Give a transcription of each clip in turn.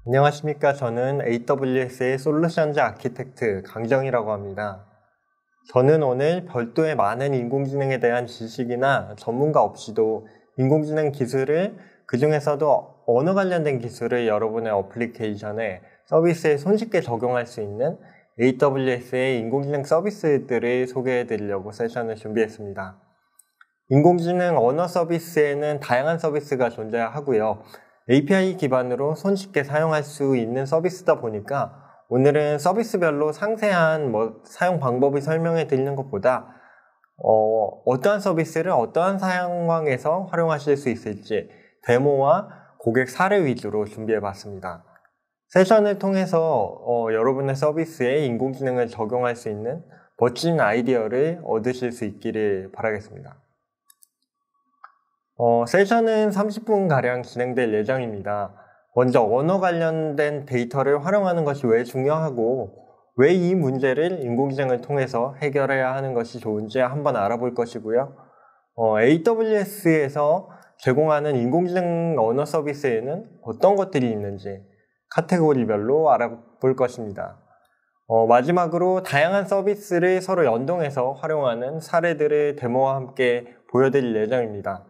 안녕하십니까. 저는 AWS의 솔루션즈 아키텍트 강정이라고 합니다. 저는 오늘 별도의 많은 인공지능에 대한 지식이나 전문가 없이도 인공지능 기술을, 그 중에서도 언어 관련된 기술을 여러분의 어플리케이션에, 서비스에 손쉽게 적용할 수 있는 AWS의 인공지능 서비스들을 소개해 드리려고 세션을 준비했습니다. 인공지능 언어 서비스에는 다양한 서비스가 존재하고요. API 기반으로 손쉽게 사용할 수 있는 서비스다 보니까 오늘은 서비스별로 상세한 사용 방법을 설명해 드리는 것보다 어떠한 서비스를 어떠한 상황에서 활용하실 수 있을지 데모와 고객 사례 위주로 준비해 봤습니다. 세션을 통해서 여러분의 서비스에 인공지능을 적용할 수 있는 멋진 아이디어를 얻으실 수 있기를 바라겠습니다. 세션은 30분가량 진행될 예정입니다. 먼저 언어 관련된 데이터를 활용하는 것이 왜 중요하고 왜 이 문제를 인공지능을 통해서 해결해야 하는 것이 좋은지 한번 알아볼 것이고요. AWS에서 제공하는 인공지능 언어 서비스에는 어떤 것들이 있는지 카테고리별로 알아볼 것입니다. 마지막으로 다양한 서비스를 서로 연동해서 활용하는 사례들의 데모와 함께 보여드릴 예정입니다.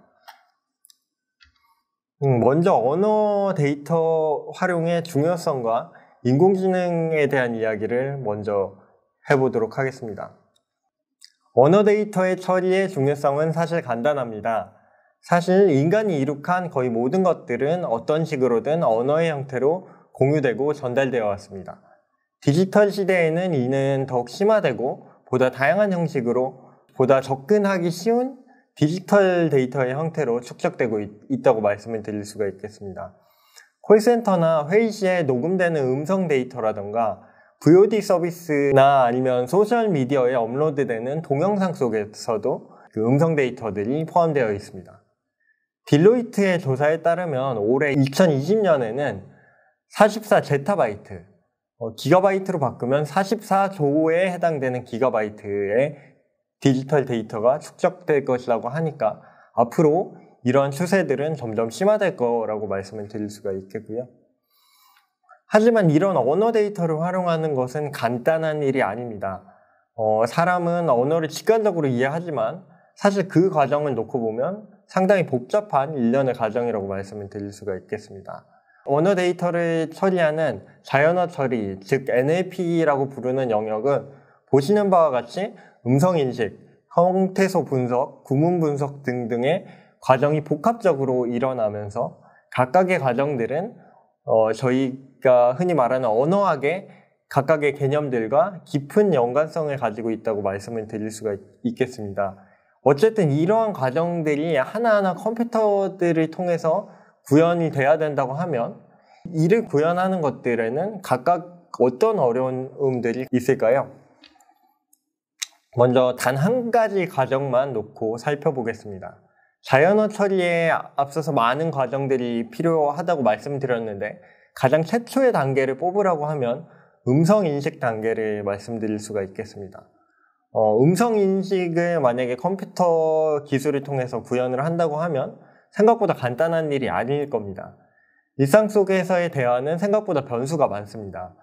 먼저 언어 데이터 활용의 중요성과 인공지능에 대한 이야기를 먼저 해보도록 하겠습니다. 언어 데이터의 처리의 중요성은 사실 간단합니다. 사실 인간이 이룩한 거의 모든 것들은 어떤 식으로든 언어의 형태로 공유되고 전달되어 왔습니다. 디지털 시대에는 이는 더욱 심화되고 보다 다양한 형식으로 보다 접근하기 쉬운 디지털 데이터의 형태로 축적되고 있다고 말씀을 드릴 수가 있겠습니다. 콜센터나 회의 시에 녹음되는 음성 데이터라던가 VOD 서비스나 아니면 소셜미디어에 업로드되는 동영상 속에서도 그 음성 데이터들이 포함되어 있습니다. 딜로이트의 조사에 따르면 올해 2020년에는 44제타바이트, 기가바이트로 바꾸면 44조에 해당되는 기가바이트의 디지털 데이터가 축적될 것이라고 하니까 앞으로 이러한 추세들은 점점 심화될 거라고 말씀을 드릴 수가 있겠고요. 하지만 이런 언어 데이터를 활용하는 것은 간단한 일이 아닙니다. 사람은 언어를 직관적으로 이해하지만 사실 그 과정을 놓고 보면 상당히 복잡한 일련의 과정이라고 말씀을 드릴 수가 있겠습니다. 언어 데이터를 처리하는 자연어 처리, 즉 NLP라고 부르는 영역은 보시는 바와 같이 음성인식, 형태소 분석, 구문 분석 등등의 과정이 복합적으로 일어나면서 각각의 과정들은 저희가 흔히 말하는 언어학의 각각의 개념들과 깊은 연관성을 가지고 있다고 말씀을 드릴 수가 있겠습니다. 어쨌든 이러한 과정들이 하나하나 컴퓨터들을 통해서 구현이 돼야 된다고 하면 이를 구현하는 것들에는 각각 어떤 어려움들이 있을까요? 먼저 단 한 가지 과정만 놓고 살펴보겠습니다. 자연어 처리에 앞서서 많은 과정들이 필요하다고 말씀드렸는데 가장 최초의 단계를 뽑으라고 하면 음성인식 단계를 말씀드릴 수가 있겠습니다. 음성인식을 만약에 컴퓨터 기술을 통해서 구현을 한다고 하면 생각보다 간단한 일이 아닐 겁니다. 일상 속에서의 대화는 생각보다 변수가 많습니다.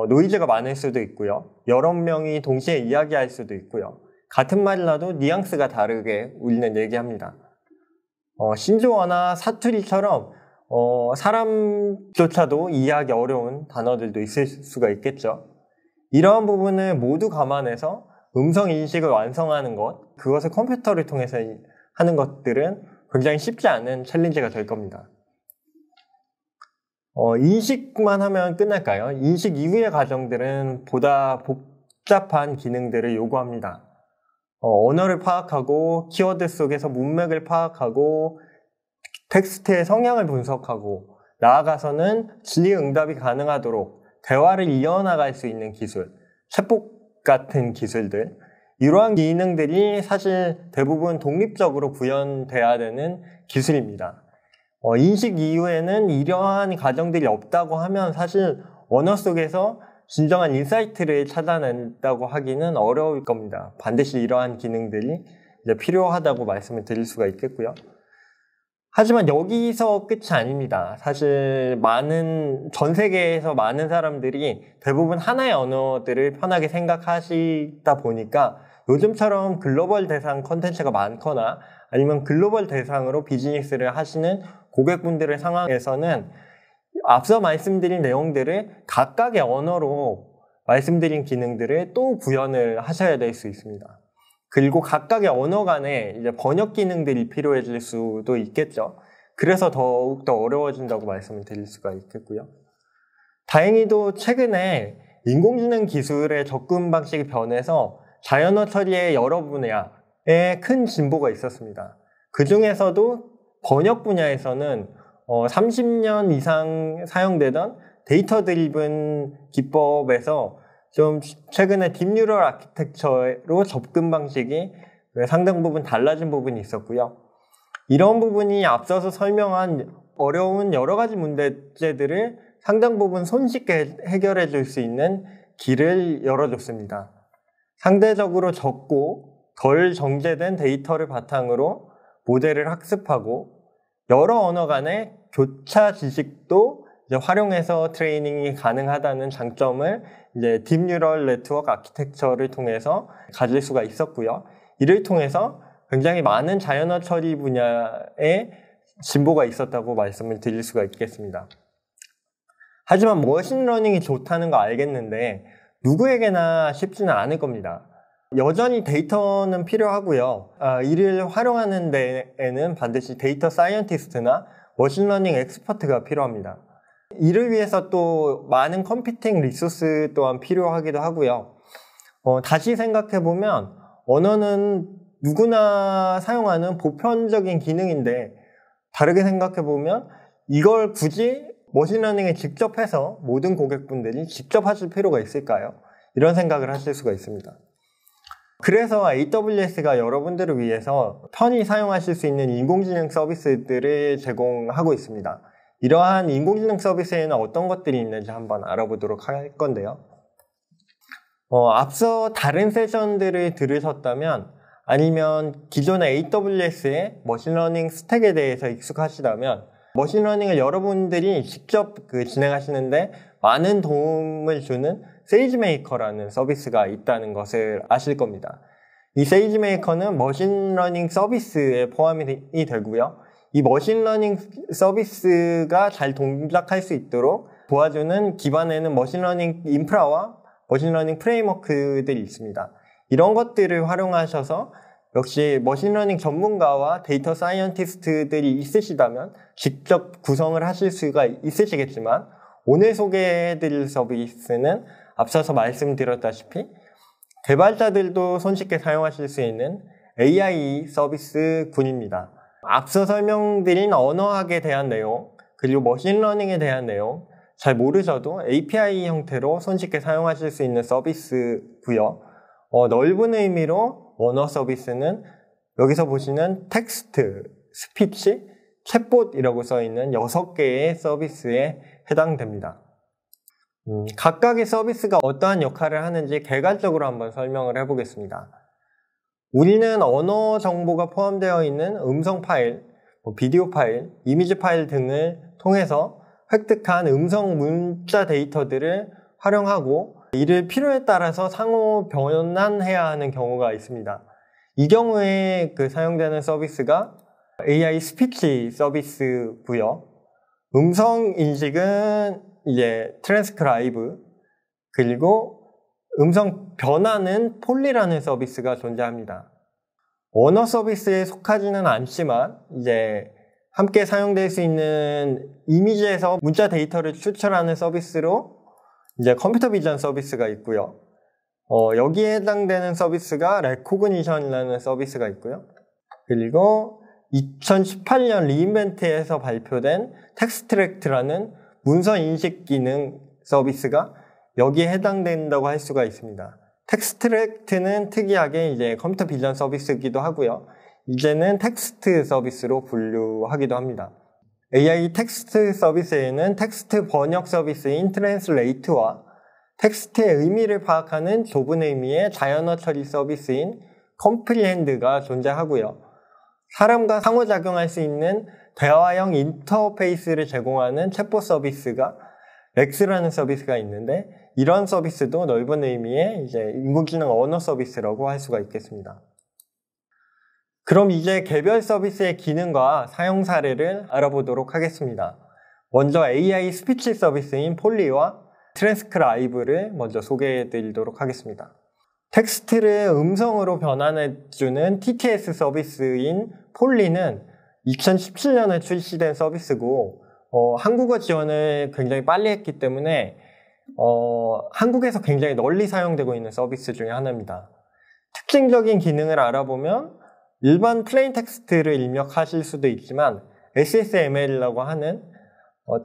노이즈가 많을 수도 있고요. 여러 명이 동시에 이야기할 수도 있고요. 같은 말이라도 뉘앙스가 다르게 우리는 얘기합니다. 신조어나 사투리처럼 사람조차도 이해하기 어려운 단어들도 있을 수가 있겠죠. 이러한 부분을 모두 감안해서 음성 인식을 완성하는 것, 그것을 컴퓨터를 통해서 하는 것들은 굉장히 쉽지 않은 챌린지가 될 겁니다. 인식만 하면 끝날까요? 인식 이후의 과정들은 보다 복잡한 기능들을 요구합니다. 언어를 파악하고 키워드 속에서 문맥을 파악하고 텍스트의 성향을 분석하고 나아가서는 질의응답이 가능하도록 대화를 이어나갈 수 있는 기술, 챗봇 같은 기술들, 이러한 기능들이 사실 대부분 독립적으로 구현돼야 되는 기술입니다. 인식 이후에는 이러한 과정들이 없다고 하면 사실 언어 속에서 진정한 인사이트를 찾아낸다고 하기는 어려울 겁니다. 반드시 이러한 기능들이 이제 필요하다고 말씀을 드릴 수가 있겠고요. 하지만 여기서 끝이 아닙니다. 사실 전 세계에서 많은 사람들이 대부분 하나의 언어들을 편하게 생각하시다 보니까 요즘처럼 글로벌 대상 콘텐츠가 많거나 아니면 글로벌 대상으로 비즈니스를 하시는 고객분들의 상황에서는 앞서 말씀드린 내용들을 각각의 언어로 말씀드린 기능들을 또 구현을 하셔야 될 수 있습니다. 그리고 각각의 언어 간에 이제 번역 기능들이 필요해질 수도 있겠죠. 그래서 더욱더 어려워진다고 말씀을 드릴 수가 있겠고요. 다행히도 최근에 인공지능 기술의 접근 방식이 변해서 자연어 처리의 여러 분야에 큰 진보가 있었습니다. 그 중에서도 번역 분야에서는 30년 이상 사용되던 데이터 드리븐 기법에서 좀 최근에 딥뉴럴 아키텍처로 접근 방식이 상당 부분 달라진 부분이 있었고요. 이런 부분이 앞서서 설명한 어려운 여러 가지 문제들을 상당 부분 손쉽게 해결해 줄 수 있는 길을 열어줬습니다. 상대적으로 적고 덜 정제된 데이터를 바탕으로 모델을 학습하고 여러 언어 간의 교차 지식도 이제 활용해서 트레이닝이 가능하다는 장점을 이제 딥뉴럴 네트워크 아키텍처를 통해서 가질 수가 있었고요. 이를 통해서 굉장히 많은 자연어 처리 분야에 진보가 있었다고 말씀을 드릴 수가 있겠습니다. 하지만 머신러닝이 좋다는 거 알겠는데 누구에게나 쉽지는 않을 겁니다. 여전히 데이터는 필요하고요. 이를 활용하는 데에는 반드시 데이터 사이언티스트나 머신러닝 엑스퍼트가 필요합니다. 이를 위해서 또 많은 컴퓨팅 리소스 또한 필요하기도 하고요. 다시 생각해보면 언어는 누구나 사용하는 보편적인 기능인데 다르게 생각해보면 이걸 굳이 머신러닝에 직접 해서 모든 고객분들이 직접 하실 필요가 있을까요? 이런 생각을 하실 수가 있습니다. 그래서 AWS가 여러분들을 위해서 편히 사용하실 수 있는 인공지능 서비스들을 제공하고 있습니다. 이러한 인공지능 서비스에는 어떤 것들이 있는지 한번 알아보도록 할 건데요. 앞서 다른 세션들을 들으셨다면 아니면 기존의 AWS의 머신러닝 스택에 대해서 익숙하시다면 머신러닝을 여러분들이 직접 진행하시는데 많은 도움을 주는 세이지메이커라는 서비스가 있다는 것을 아실 겁니다. 이 세이지메이커는 머신러닝 서비스에 포함이 되고요. 이 머신러닝 서비스가 잘 동작할 수 있도록 도와주는 기반에는 머신러닝 인프라와 머신러닝 프레임워크들이 있습니다. 이런 것들을 활용하셔서 역시 머신러닝 전문가와 데이터 사이언티스트들이 있으시다면 직접 구성을 하실 수가 있으시겠지만 오늘 소개해드릴 서비스는 앞서서 말씀드렸다시피 개발자들도 손쉽게 사용하실 수 있는 AI 서비스군입니다. 앞서 설명드린 언어학에 대한 내용 그리고 머신러닝에 대한 내용 잘 모르셔도 API 형태로 손쉽게 사용하실 수 있는 서비스고요. 넓은 의미로 언어 서비스는 여기서 보시는 텍스트, 스피치, 챗봇이라고 써있는 6개의 서비스에 해당됩니다. 각각의 서비스가 어떠한 역할을 하는지 개괄적으로 한번 설명을 해보겠습니다. 우리는 언어 정보가 포함되어 있는 음성 파일, 비디오 파일, 이미지 파일 등을 통해서 획득한 음성 문자 데이터들을 활용하고 이를 필요에 따라서 상호 변환해야 하는 경우가 있습니다. 이 경우에 사용되는 서비스가 AI 스피치 서비스고요. 음성 인식은 이제 트랜스크라이브 그리고 음성 변화는 폴리라는 서비스가 존재합니다. 언어 서비스에 속하지는 않지만 이제 함께 사용될 수 있는 이미지에서 문자 데이터를 추출하는 서비스로 이제 컴퓨터 비전 서비스가 있고요. 여기에 해당되는 서비스가 레코그니션이라는 서비스가 있고요. 그리고 2018년 리인벤트에서 발표된 텍스트랙트라는 문서 인식 기능 서비스가 여기에 해당된다고 할 수가 있습니다. 텍스트랙트는 특이하게 이제 컴퓨터 비전 서비스이기도 하고요. 이제는 텍스트 서비스로 분류하기도 합니다. AI 텍스트 서비스에는 텍스트 번역 서비스인 트랜슬레이트와 텍스트의 의미를 파악하는 좁은 의미의 자연어 처리 서비스인 컴프리헨드가 존재하고요. 사람과 상호작용할 수 있는 대화형 인터페이스를 제공하는 챗봇 서비스가 렉스라는 서비스가 있는데, 이런 서비스도 넓은 의미의 이제 인공지능 언어 서비스라고 할 수가 있겠습니다. 그럼 이제 개별 서비스의 기능과 사용 사례를 알아보도록 하겠습니다. 먼저 AI 스피치 서비스인 폴리와 트랜스크라이브를 먼저 소개해 드리도록 하겠습니다. 텍스트를 음성으로 변환해주는 TTS 서비스인 폴리는 2017년에 출시된 서비스고, 한국어 지원을 굉장히 빨리 했기 때문에 한국에서 굉장히 널리 사용되고 있는 서비스 중에 하나입니다. 특징적인 기능을 알아보면 일반 플레인 텍스트를 입력하실 수도 있지만 SSML이라고 하는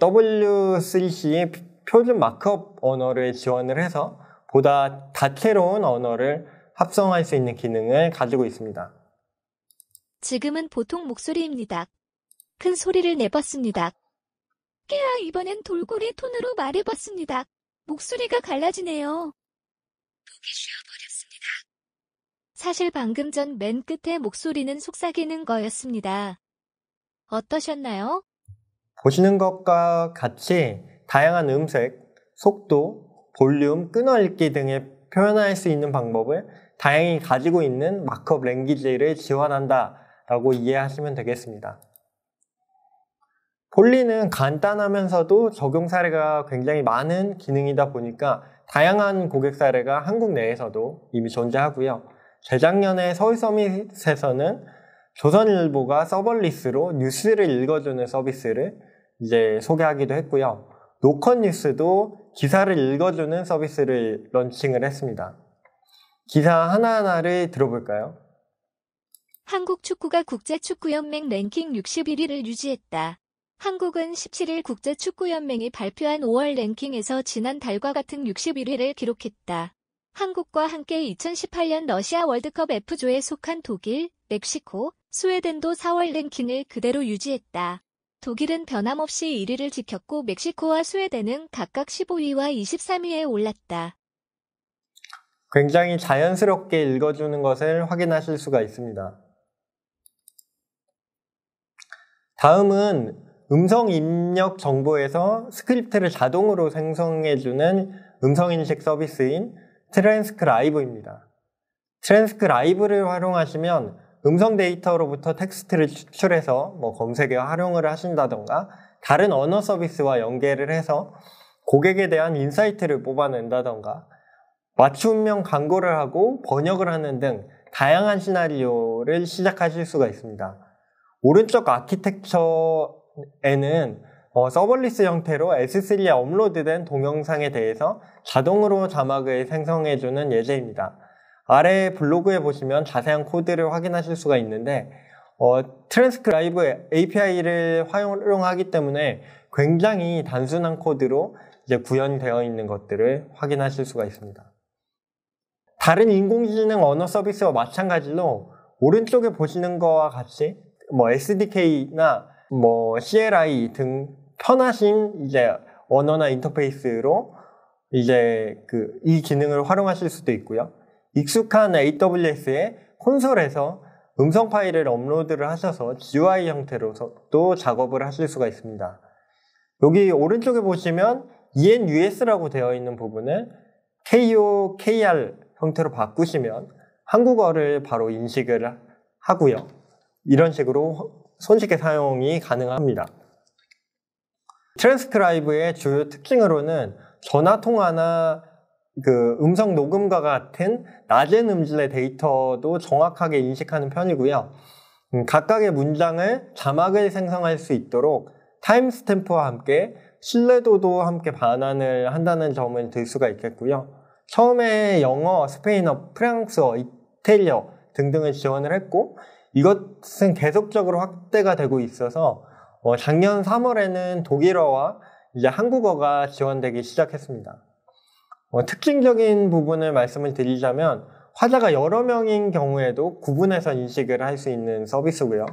W3C의 표준 마크업 언어를 지원을 해서 보다 다채로운 언어를 합성할 수 있는 기능을 가지고 있습니다. 지금은 보통 목소리입니다. 큰 소리를 내봤습니다. 깨야 이번엔 돌고래 톤으로 말해봤습니다. 목소리가 갈라지네요. 목이 쉬어버렸습니다. 사실 방금 전 맨 끝에 목소리는 속삭이는 거였습니다. 어떠셨나요? 보시는 것과 같이 다양한 음색, 속도, 볼륨, 끊어읽기 등의 표현할 수 있는 방법을 다양히 가지고 있는 마크업 랭귀지를 지원한다 라고 이해하시면 되겠습니다. 폴리는 간단하면서도 적용 사례가 굉장히 많은 기능이다 보니까 다양한 고객 사례가 한국 내에서도 이미 존재하고요. 재작년에 서울 서밋에서는 조선일보가 서벌리스로 뉴스를 읽어주는 서비스를 이제 소개하기도 했고요. 노컷뉴스도 기사를 읽어주는 서비스를 런칭을 했습니다. 기사 하나하나를 들어볼까요? 한국 축구가 국제축구연맹 랭킹 61위를 유지했다. 한국은 17일 국제축구연맹이 발표한 5월 랭킹에서 지난달과 같은 61위를 기록했다. 한국과 함께 2018년 러시아 월드컵 F조에 속한 독일, 멕시코, 스웨덴도 4월 랭킹을 그대로 유지했다. 독일은 변함없이 1위를 지켰고 멕시코와 스웨덴은 각각 15위와 23위에 올랐다. 굉장히 자연스럽게 읽어주는 것을 확인하실 수가 있습니다. 다음은 음성 입력 정보에서 스크립트를 자동으로 생성해주는 음성인식 서비스인 트랜스크라이브입니다. 트랜스크라이브를 활용하시면 음성 데이터로부터 텍스트를 추출해서 검색에 활용을 하신다던가 다른 언어 서비스와 연계를 해서 고객에 대한 인사이트를 뽑아낸다던가 맞춤형 광고를 하고 번역을 하는 등 다양한 시나리오를 시작하실 수가 있습니다. 오른쪽 아키텍처에는 서벌리스 형태로 S3에 업로드된 동영상에 대해서 자동으로 자막을 생성해주는 예제입니다. 아래 블로그에 보시면 자세한 코드를 확인하실 수가 있는데 트랜스크라이브 API를 활용하기 때문에 굉장히 단순한 코드로 이제 구현되어 있는 것들을 확인하실 수가 있습니다. 다른 인공지능 언어 서비스와 마찬가지로 오른쪽에 보시는 것과 같이 SDK나 CLI 등 편하신 이제 언어나 인터페이스로 이제 이 기능을 활용하실 수도 있고요. 익숙한 AWS의 콘솔에서 음성 파일을 업로드를 하셔서 GUI 형태로도 작업을 하실 수가 있습니다. 여기 오른쪽에 보시면 ENUS라고 되어 있는 부분을 KOKR 형태로 바꾸시면 한국어를 바로 인식을 하고요. 이런 식으로 손쉽게 사용이 가능합니다. 트랜스크라이브의 주요 특징으로는 전화 통화나 음성 녹음과 같은 낮은 음질의 데이터도 정확하게 인식하는 편이고요. 각각의 문장을 자막을 생성할 수 있도록 타임스탬프와 함께 신뢰도도 함께 반환을 한다는 점을 들 수가 있겠고요. 처음에 영어, 스페인어, 프랑스어, 이탈리아 등등을 지원을 했고 이것은 계속적으로 확대가 되고 있어서 작년 3월에는 독일어와 이제 한국어가 지원되기 시작했습니다. 특징적인 부분을 말씀을 드리자면 화자가 여러 명인 경우에도 구분해서 인식을 할 수 있는 서비스고요.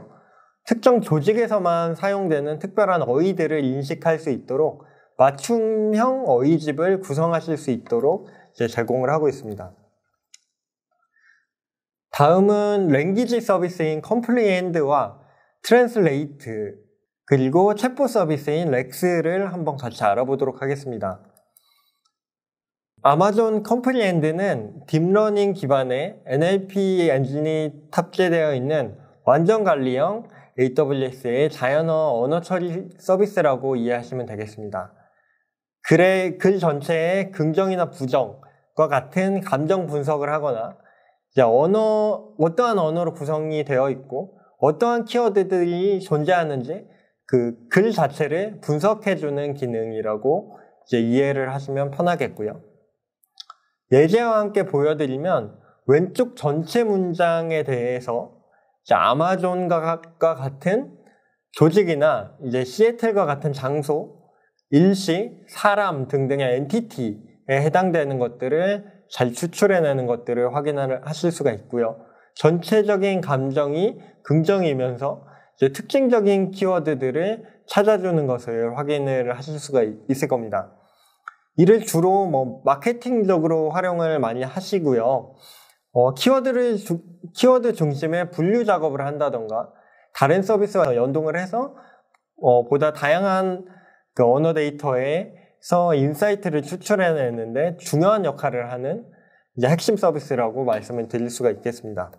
특정 조직에서만 사용되는 특별한 어휘들을 인식할 수 있도록 맞춤형 어휘집을 구성하실 수 있도록 이제 제공을 하고 있습니다. 다음은 랭귀지 서비스인 컴플리엔드와 트랜슬레이트 그리고 챗봇 서비스인 렉스를 한번 같이 알아보도록 하겠습니다. 아마존 컴플리엔드는 딥러닝 기반의 NLP 엔진이 탑재되어 있는 완전 관리형 AWS의 자연어 언어 처리 서비스라고 이해하시면 되겠습니다. 글 전체에 긍정이나 부정과 같은 감정 분석을 하거나 어떠한 언어로 구성이 되어 있고 어떠한 키워드들이 존재하는지 그 글 자체를 분석해주는 기능이라고 이해를 하시면 편하겠고요. 예제와 함께 보여드리면 왼쪽 전체 문장에 대해서 아마존과 같은 조직이나 시애틀과 같은 장소, 일시, 사람 등등의 엔티티에 해당되는 것들을 잘 추출해내는 것들을 확인하실 수가 있고요. 전체적인 감정이 긍정이면서 특징적인 키워드들을 찾아주는 것을 확인을 하실 수가 있을 겁니다. 이를 주로 마케팅적으로 활용을 많이 하시고요. 키워드 중심의 분류 작업을 한다던가 다른 서비스와 연동을 해서 보다 다양한 그 언어 데이터에서 인사이트를 추출해내는데 중요한 역할을 하는 핵심 서비스라고 말씀을 드릴 수가 있겠습니다.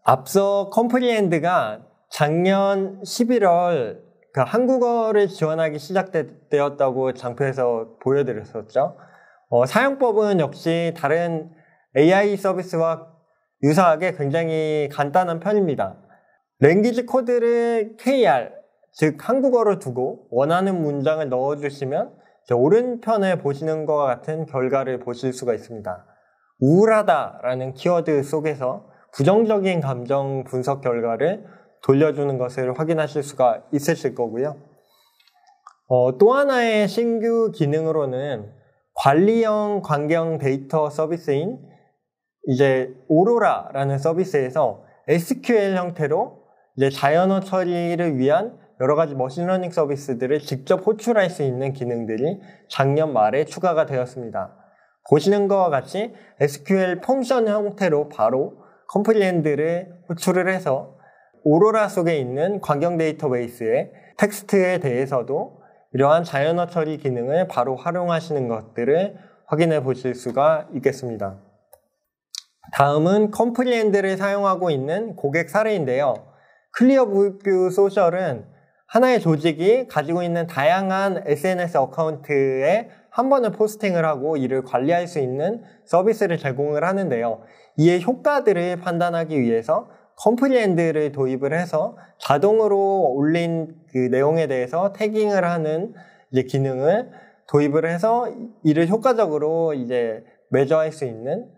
앞서 컴프리엔드가 작년 11월 한국어를 지원하기 시작되었다고 장표에서 보여드렸었죠. 사용법은 역시 다른 AI 서비스와 유사하게 굉장히 간단한 편입니다. 랭귀지 코드를 KR, 즉 한국어로 두고 원하는 문장을 넣어주시면 오른편에 보시는 것과 같은 결과를 보실 수가 있습니다. 우울하다라는 키워드 속에서 부정적인 감정 분석 결과를 돌려주는 것을 확인하실 수가 있으실 거고요. 또 하나의 신규 기능으로는 관리형 광경 데이터 서비스인 오로라라는 서비스에서 SQL 형태로 자연어 처리를 위한 여러 가지 머신러닝 서비스들을 직접 호출할 수 있는 기능들이 작년 말에 추가가 되었습니다. 보시는 것과 같이 SQL 펑션 형태로 바로 컴플리엔드를 호출을 해서 오로라 속에 있는 광경 데이터베이스의 텍스트에 대해서도 이러한 자연어 처리 기능을 바로 활용하시는 것들을 확인해 보실 수가 있겠습니다. 다음은 컴플리엔드를 사용하고 있는 고객 사례인데요. 클리어뷰 소셜은 하나의 조직이 가지고 있는 다양한 SNS 어카운트에 한 번에 포스팅을 하고 이를 관리할 수 있는 서비스를 제공을 하는데요. 이의 효과들을 판단하기 위해서 컴플리엔드를 도입을 해서 자동으로 올린 그 내용에 대해서 태깅을 하는 기능을 도입을 해서 이를 효과적으로 매저할 수 있는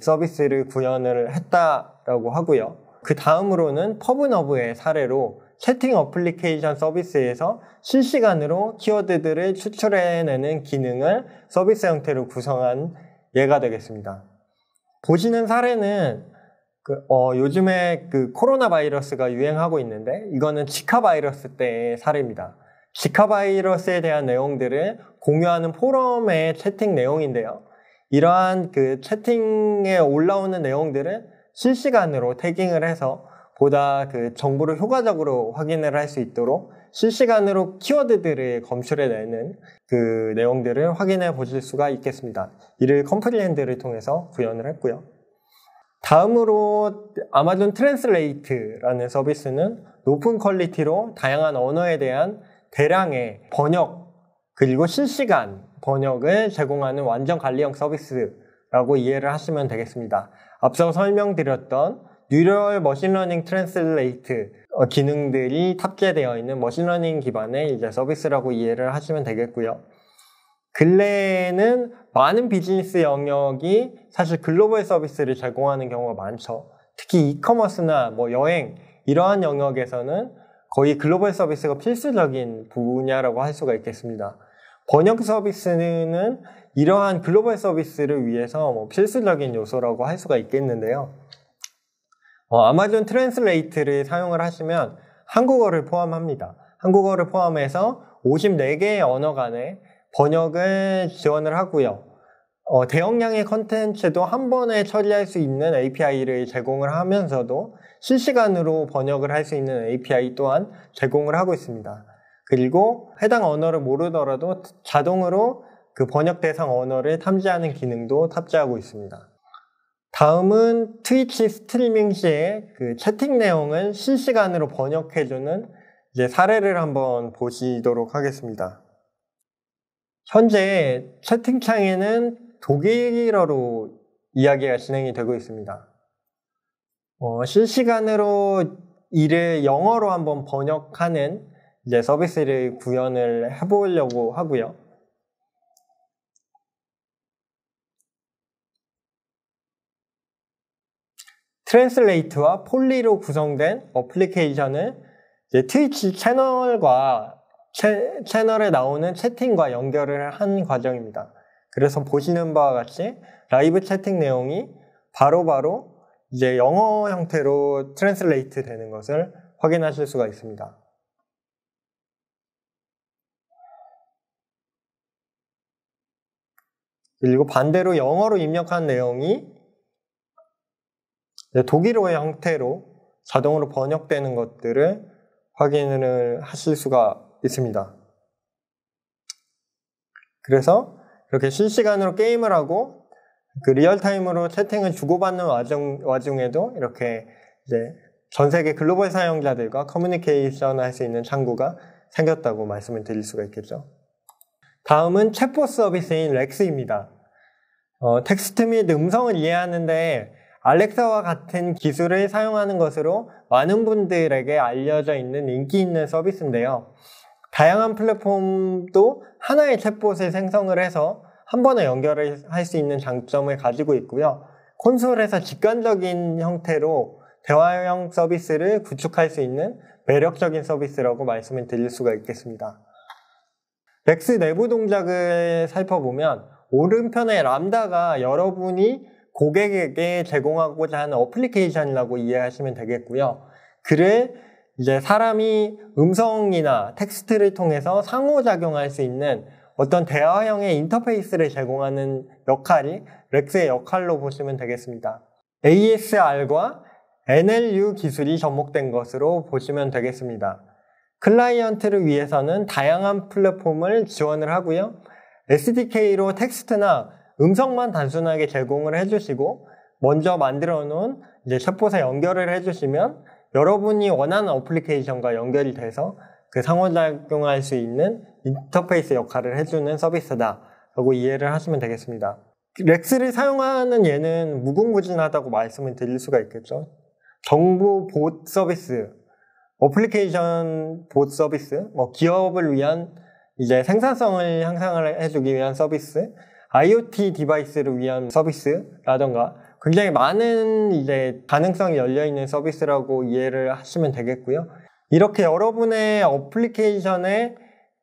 서비스를 구현을 했다라고 하고요. 그 다음으로는 퍼브너브의 사례로 채팅 어플리케이션 서비스에서 실시간으로 키워드들을 추출해내는 기능을 서비스 형태로 구성한 예가 되겠습니다. 보시는 사례는 요즘에 코로나 바이러스가 유행하고 있는데 이거는 지카 바이러스 때의 사례입니다. 지카 바이러스에 대한 내용들을 공유하는 포럼의 채팅 내용인데요. 이러한 채팅에 올라오는 내용들을 실시간으로 태깅을 해서 보다 정보를 효과적으로 확인을 할 수 있도록 실시간으로 키워드들을 검출해내는 그 내용들을 확인해 보실 수가 있겠습니다. 이를 컴플리엔드를 통해서 구현을 했고요. 다음으로 아마존 트랜슬레이트라는 서비스는 높은 퀄리티로 다양한 언어에 대한 대량의 번역 그리고 실시간 번역을 제공하는 완전 관리형 서비스라고 이해를 하시면 되겠습니다. 앞서 설명드렸던 뉴럴 머신러닝 트랜슬레이트 기능들이 탑재되어 있는 머신러닝 기반의 서비스라고 이해를 하시면 되겠고요. 근래에는 많은 비즈니스 영역이 사실 글로벌 서비스를 제공하는 경우가 많죠. 특히 이커머스나 여행 이러한 영역에서는 거의 글로벌 서비스가 필수적인 분야라고 할 수가 있겠습니다. 번역 서비스는 이러한 글로벌 서비스를 위해서 필수적인 요소라고 할 수가 있겠는데요. 아마존 트랜슬레이트를 사용을 하시면 한국어를 포함합니다. 한국어를 포함해서 54개의 언어 간의 번역을 지원을 하고요. 대용량의 컨텐츠도 한 번에 처리할 수 있는 API를 제공을 하면서도 실시간으로 번역을 할 수 있는 API 또한 제공을 하고 있습니다. 그리고 해당 언어를 모르더라도 자동으로 그 번역 대상 언어를 탐지하는 기능도 탑재하고 있습니다. 다음은 트위치 스트리밍 시에 그 채팅 내용을 실시간으로 번역해주는 이제 사례를 한번 보시도록 하겠습니다. 현재 채팅창에는 독일어로 이야기가 진행이 되고 있습니다. 실시간으로 이를 영어로 한번 번역하는 이제 서비스를 구현을 해보려고 하고요. 트랜슬레이트와 폴리로 구성된 어플리케이션을 이제 트위치 채널과 채널에 나오는 채팅과 연결을 한 과정입니다. 그래서 보시는 바와 같이 라이브 채팅 내용이 바로바로 이제 영어 형태로 트랜슬레이트 되는 것을 확인하실 수가 있습니다. 그리고 반대로 영어로 입력한 내용이 독일어 형태로 자동으로 번역되는 것들을 확인을 하실 수가 있습니다. 그래서 이렇게 실시간으로 게임을 하고 그 리얼타임으로 채팅을 주고받는 와중에도 이렇게 이제 전 세계 글로벌 사용자들과 커뮤니케이션 할 수 있는 창구가 생겼다고 말씀을 드릴 수가 있겠죠. 다음은 챗봇 서비스인 렉스입니다. 텍스트 및 음성을 이해하는데 알렉사와 같은 기술을 사용하는 것으로 많은 분들에게 알려져 있는 인기 있는 서비스인데요. 다양한 플랫폼도 하나의 챗봇을 생성을 해서 한 번에 연결을 할 수 있는 장점을 가지고 있고요. 콘솔에서 직관적인 형태로 대화형 서비스를 구축할 수 있는 매력적인 서비스라고 말씀을 드릴 수가 있겠습니다. 렉스 내부 동작을 살펴보면 오른편의 람다가 여러분이 고객에게 제공하고자 하는 어플리케이션이라고 이해하시면 되겠고요. 그를 이제 사람이 음성이나 텍스트를 통해서 상호작용할 수 있는 어떤 대화형의 인터페이스를 제공하는 역할이 렉스의 역할로 보시면 되겠습니다. ASR과 NLU 기술이 접목된 것으로 보시면 되겠습니다. 클라이언트를 위해서는 다양한 플랫폼을 지원을 하고요. SDK로 텍스트나 음성만 단순하게 제공을 해주시고 먼저 만들어 놓은 이제 챗봇에 연결을 해주시면 여러분이 원하는 어플리케이션과 연결이 돼서 그 상호작용할 수 있는 인터페이스 역할을 해주는 서비스다 라고 이해를 하시면 되겠습니다. 렉스를 사용하는 예는 무궁무진하다고 말씀을 드릴 수가 있겠죠. 정보 봇 서비스, 어플리케이션 봇 서비스, 기업을 위한 이제 생산성을 향상을 해주기 위한 서비스, IoT 디바이스를 위한 서비스라던가 굉장히 많은 이제 가능성이 열려있는 서비스라고 이해를 하시면 되겠고요. 이렇게 여러분의 어플리케이션에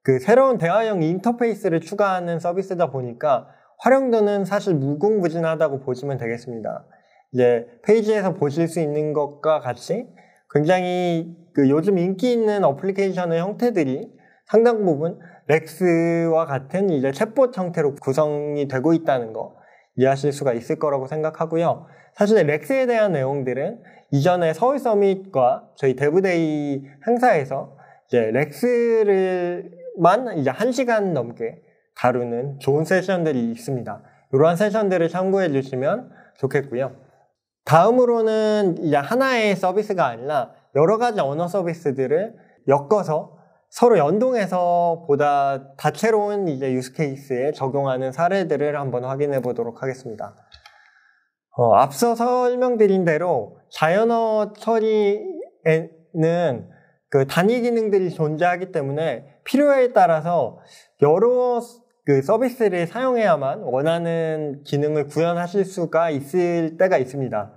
그 새로운 대화형 인터페이스를 추가하는 서비스다 보니까 활용도는 사실 무궁무진하다고 보시면 되겠습니다. 이제 페이지에서 보실 수 있는 것과 같이 굉장히 그 요즘 인기 있는 어플리케이션의 형태들이 상당 부분 렉스와 같은 이제 챗봇 형태로 구성이 되고 있다는 거 이해하실 수가 있을 거라고 생각하고요. 사실 렉스에 대한 내용들은 이전에 서울 서밋과 저희 데브데이 행사에서 이제 렉스를만 이제 1시간 넘게 다루는 좋은 세션들이 있습니다. 이러한 세션들을 참고해 주시면 좋겠고요. 다음으로는 이제 하나의 서비스가 아니라 여러 가지 언어 서비스들을 엮어서 서로 연동해서 보다 다채로운 이제 유스 케이스에 적용하는 사례들을 한번 확인해 보도록 하겠습니다. 앞서 설명드린 대로 자연어 처리에는 그 단위 기능들이 존재하기 때문에 필요에 따라서 여러 그 서비스를 사용해야만 원하는 기능을 구현하실 수가 있을 때가 있습니다.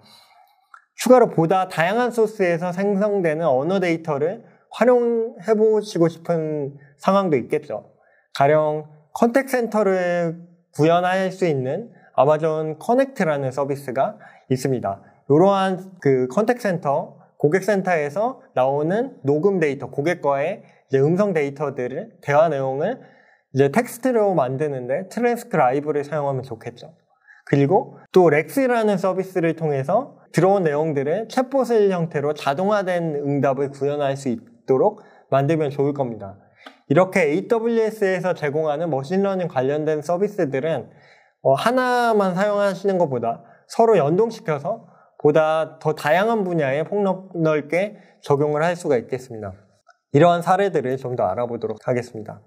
추가로 보다 다양한 소스에서 생성되는 언어 데이터를 활용해 보시고 싶은 상황도 있겠죠. 가령 컨택 센터를 구현할 수 있는 아마존 커넥트라는 서비스가 있습니다. 이러한 그 컨택 센터, 고객 센터에서 나오는 녹음 데이터, 고객과의 이제 음성 데이터들을, 대화 내용을 이제 텍스트로 만드는데 트랜스크라이브를 사용하면 좋겠죠. 그리고 또 렉스라는 서비스를 통해서 들어온 내용들을 챗봇을 형태로 자동화된 응답을 구현할 수 있도록 만들면 좋을 겁니다. 이렇게 AWS에서 제공하는 머신러닝 관련된 서비스들은 하나만 사용하시는 것보다 서로 연동시켜서 보다 더 다양한 분야에 폭넓게 적용을 할 수가 있겠습니다. 이러한 사례들을 좀 더 알아보도록 하겠습니다.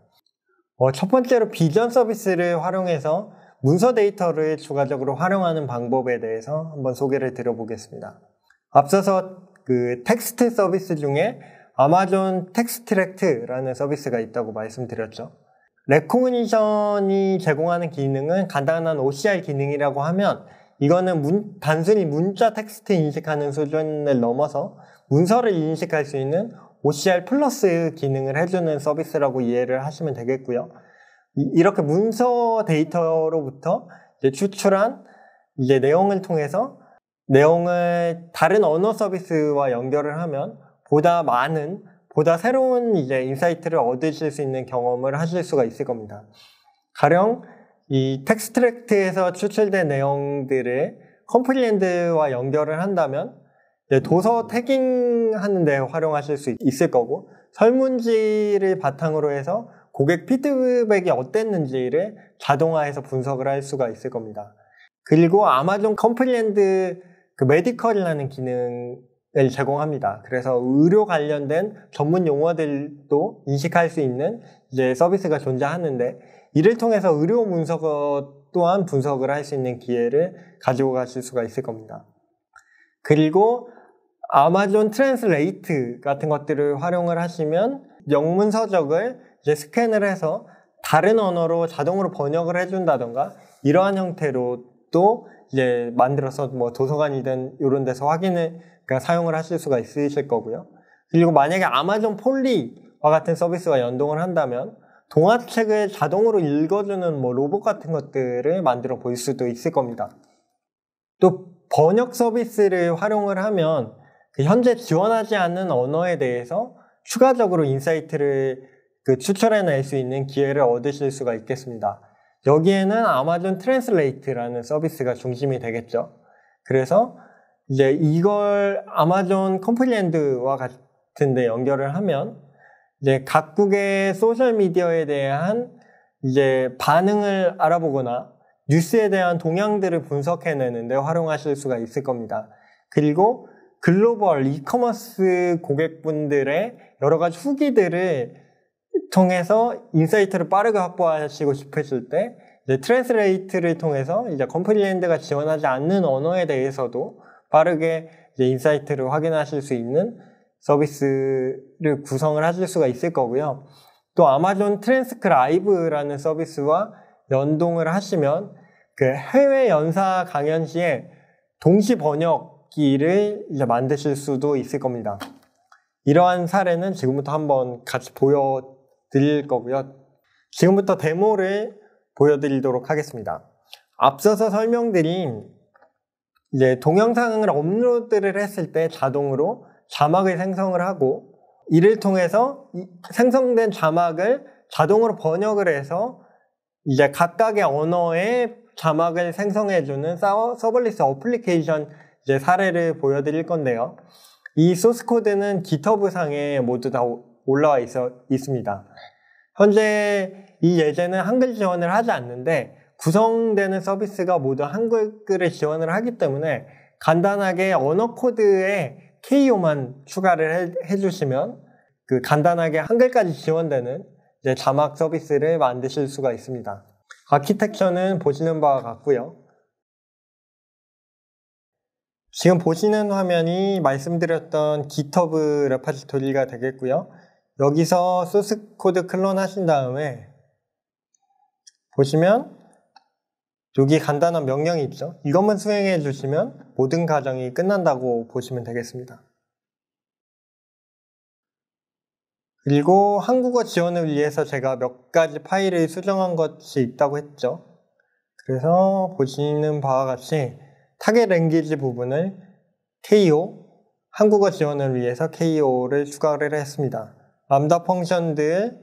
첫 번째로 비전 서비스를 활용해서 문서 데이터를 추가적으로 활용하는 방법에 대해서 한번 소개를 드려보겠습니다. 앞서서 그 텍스트 서비스 중에 아마존 텍스트랙트라는 서비스가 있다고 말씀드렸죠. 레코그니션이 제공하는 기능은 간단한 OCR 기능이라고 하면 이거는 단순히 문자 텍스트 인식하는 수준을 넘어서 문서를 인식할 수 있는 OCR 플러스 기능을 해주는 서비스라고 이해를 하시면 되겠고요. 이렇게 문서 데이터로부터 이제 추출한 이제 내용을 통해서 내용을 다른 언어 서비스와 연결을 하면 보다 많은, 보다 새로운 이제 인사이트를 얻으실 수 있는 경험을 하실 수가 있을 겁니다. 가령 이 텍스트랙트에서 추출된 내용들을 컴플리엔드와 연결을 한다면 도서 태깅하는 데 활용하실 수 있을 거고, 설문지를 바탕으로 해서 고객 피드백이 어땠는지를 자동화해서 분석을 할 수가 있을 겁니다. 그리고 아마존 컴플리엔드 그 메디컬이라는 기능을 제공합니다. 그래서 의료 관련된 전문 용어들도 인식할 수 있는 이제 서비스가 존재하는데, 이를 통해서 의료 문서 또한 분석을 할 수 있는 기회를 가지고 가실 수가 있을 겁니다. 그리고 아마존 트랜슬레이트 같은 것들을 활용을 하시면 영문 서적을 이제 스캔을 해서 다른 언어로 자동으로 번역을 해준다던가 이러한 형태로 또 이제 만들어서 뭐 도서관이든 이런 데서 그러니까 사용을 하실 수가 있으실 거고요. 그리고 만약에 아마존 폴리와 같은 서비스와 연동을 한다면 동화책을 자동으로 읽어주는 뭐 로봇 같은 것들을 만들어 볼 수도 있을 겁니다. 또 번역 서비스를 활용을 하면 현재 지원하지 않는 언어에 대해서 추가적으로 인사이트를 추출해낼 수 있는 기회를 얻으실 수가 있겠습니다. 여기에는 아마존 트랜슬레이트라는 서비스가 중심이 되겠죠. 그래서 이제 이걸 아마존 컴플리엔드와 같은 데 연결을 하면 이제 각국의 소셜 미디어에 대한 이제 반응을 알아보거나 뉴스에 대한 동향들을 분석해내는 데 활용하실 수가 있을 겁니다. 그리고 글로벌 이커머스 고객분들의 여러 가지 후기들을 통해서 인사이트를 빠르게 확보하시고 싶으실 때 이제 트랜스레이트를 통해서 이제 컴플리엔드가 지원하지 않는 언어에 대해서도 빠르게 이제 인사이트를 확인하실 수 있는 서비스를 구성을 하실 수가 있을 거고요. 또 아마존 트랜스크라이브라는 서비스와 연동을 하시면 그 해외 연사 강연 시에 동시 번역기를 이제 만드실 수도 있을 겁니다. 이러한 사례는 지금부터 한번 같이 보여드릴 거고요. 지금부터 데모를 보여드리도록 하겠습니다. 앞서서 설명드린 이제 동영상을 업로드를 했을 때 자동으로 자막을 생성을 하고, 이를 통해서 생성된 자막을 자동으로 번역을 해서 이제 각각의 언어의 자막을 생성해주는 서블리스 어플리케이션 이제 사례를 보여드릴 건데요. 이 소스 코드는 GitHub 상에 모두 다 올라와 있습니다. 현재 이 예제는 한글 지원을 하지 않는데 구성되는 서비스가 모두 한글을 지원을 하기 때문에 간단하게 언어 코드에 KO만 추가를 해주시면 그 간단하게 한글까지 지원되는 이제 자막 서비스를 만드실 수가 있습니다. 아키텍처는 보시는 바와 같고요. 지금 보시는 화면이 말씀드렸던 GitHub 레파지토리가 되겠고요. 여기서 소스 코드 클론 하신 다음에 보시면 여기 간단한 명령이 있죠. 이것만 수행해 주시면 모든 과정이 끝난다고 보시면 되겠습니다. 그리고 한국어 지원을 위해서 제가 몇 가지 파일을 수정한 것이 있다고 했죠. 그래서 보시는 바와 같이 타겟 랭귀지 부분을 KO, 한국어 지원을 위해서 KO를 추가를 했습니다. 람다 펑션들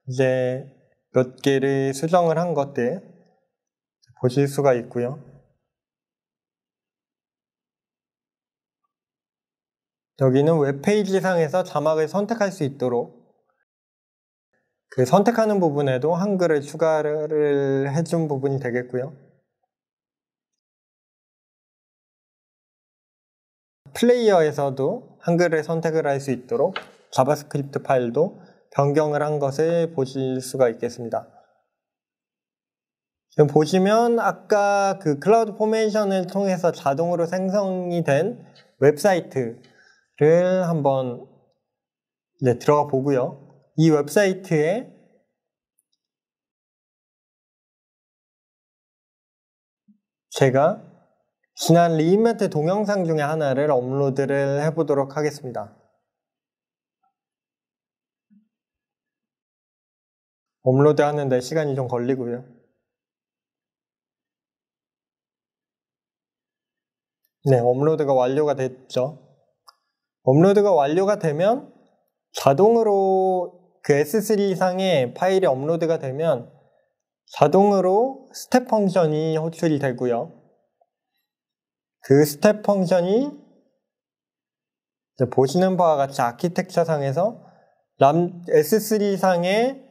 이제 몇 개를 수정을 한 것들 보실 수가 있고요. 여기는 웹페이지 상에서 자막을 선택할 수 있도록 그 선택하는 부분에도 한글을 추가를 해준 부분이 되겠고요. 플레이어에서도 한글을 선택을 할 수 있도록 자바스크립트 파일도 변경을 한 것을 보실 수가 있겠습니다. 지금 보시면 아까 그 클라우드 포메이션을 통해서 자동으로 생성이 된 웹사이트를 한번 들어가 보고요. 이 웹사이트에 제가 지난 리인벤트 동영상 중에 하나를 업로드를 해보도록 하겠습니다. 업로드 하는데 시간이 좀 걸리고요. 네, 업로드가 완료가 됐죠. 업로드가 완료가 되면 자동으로 그 S3 상에 파일이 업로드가 되면 자동으로 스텝 펑션이 호출이 되고요. 그 스텝 펑션이 이제 보시는 바와 같이 아키텍처 상에서 S3 상에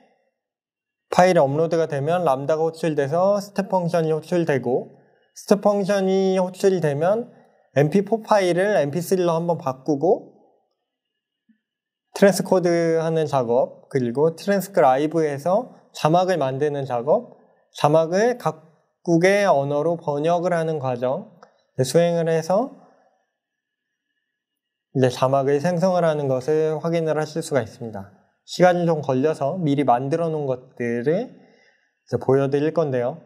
파일이 업로드가 되면 람다가 호출돼서 스텝 펑션이 호출되고, 스텝 펑션이 호출이 되면 mp4 파일을 mp3로 한번 바꾸고 트랜스코드 하는 작업, 그리고 트랜스크라이브에서 자막을 만드는 작업, 자막을 각국의 언어로 번역을 하는 과정 수행을 해서 이제 자막을 생성을 하는 것을 확인을 하실 수가 있습니다. 시간이 좀 걸려서 미리 만들어 놓은 것들을 이제 보여드릴 건데요.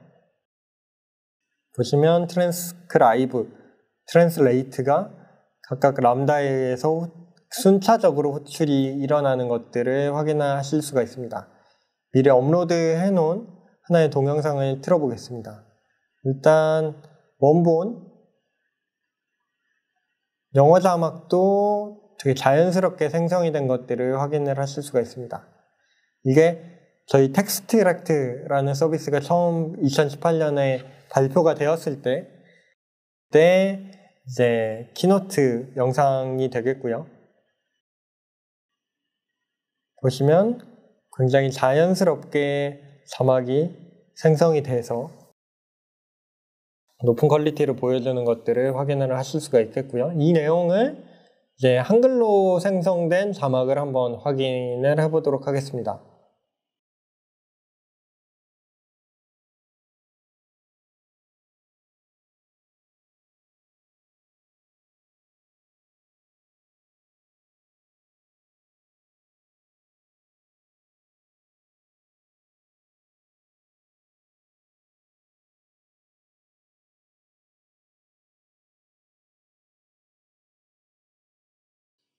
보시면 트랜스크라이브, 트랜슬레이트가 각각 람다에 의해서 순차적으로 호출이 일어나는 것들을 확인하실 수가 있습니다. 미리 업로드 해놓은 하나의 동영상을 틀어보겠습니다. 일단 원본 영어 자막도 되게 자연스럽게 생성이 된 것들을 확인을 하실 수가 있습니다. 이게 저희 텍스트랙트라는 서비스가 처음 2018년에 발표가 되었을 때 그때 이제 키노트 영상이 되겠고요. 보시면 굉장히 자연스럽게 자막이 생성이 돼서 높은 퀄리티를 보여주는 것들을 확인을 하실 수가 있겠고요. 이 내용을 이제 한글로 생성된 자막을 한번 확인을 해보도록 하겠습니다.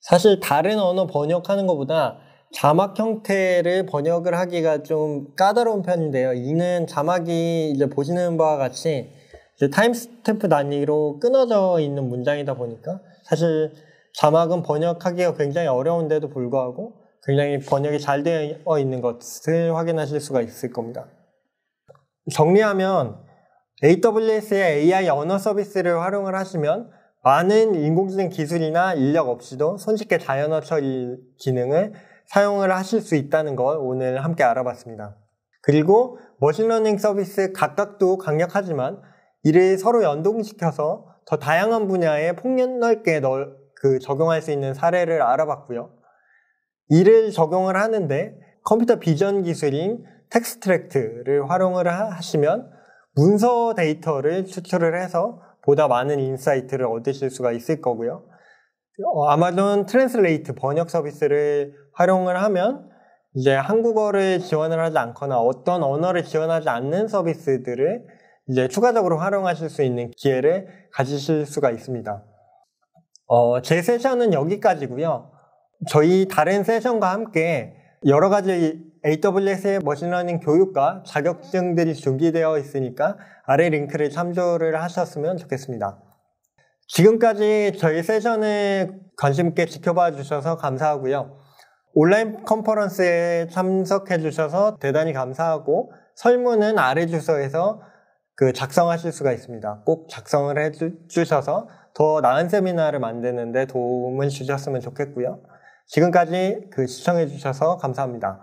사실 다른 언어 번역하는 것보다 자막 형태를 번역을 하기가 좀 까다로운 편인데요. 이는 자막이 이제 보시는 바와 같이 이제 타임스탬프 단위로 끊어져 있는 문장이다 보니까 사실 자막은 번역하기가 굉장히 어려운데도 불구하고 굉장히 번역이 잘 되어 있는 것을 확인하실 수가 있을 겁니다. 정리하면 AWS의 AI 언어 서비스를 활용을 하시면 많은 인공지능 기술이나 인력 없이도 손쉽게 자연어 처리 기능을 사용을 하실 수 있다는 걸 오늘 함께 알아봤습니다. 그리고 머신러닝 서비스 각각도 강력하지만 이를 서로 연동시켜서 더 다양한 분야에 폭넓게 적용할 수 있는 사례를 알아봤고요. 이를 적용을 하는데 컴퓨터 비전 기술인 텍스트랙트를 활용을 하시면 문서 데이터를 추출을 해서 보다 많은 인사이트를 얻으실 수가 있을 거고요. 아마존 트랜슬레이트 번역 서비스를 활용을 하면 이제 한국어를 지원을 하지 않거나 어떤 언어를 지원하지 않는 서비스들을 이제 추가적으로 활용하실 수 있는 기회를 가지실 수가 있습니다. 제 세션은 여기까지고요. 저희 다른 세션과 함께 여러 가지 AWS의 머신러닝 교육과 자격증들이 준비되어 있으니까 아래 링크를 참조를 하셨으면 좋겠습니다. 지금까지 저희 세션을 관심 있게 지켜봐 주셔서 감사하고요. 온라인 컨퍼런스에 참석해 주셔서 대단히 감사하고 설문은 아래 주소에서 작성하실 수가 있습니다. 꼭 작성을 해 주셔서 더 나은 세미나를 만드는 데 도움을 주셨으면 좋겠고요. 지금까지 시청해 주셔서 감사합니다.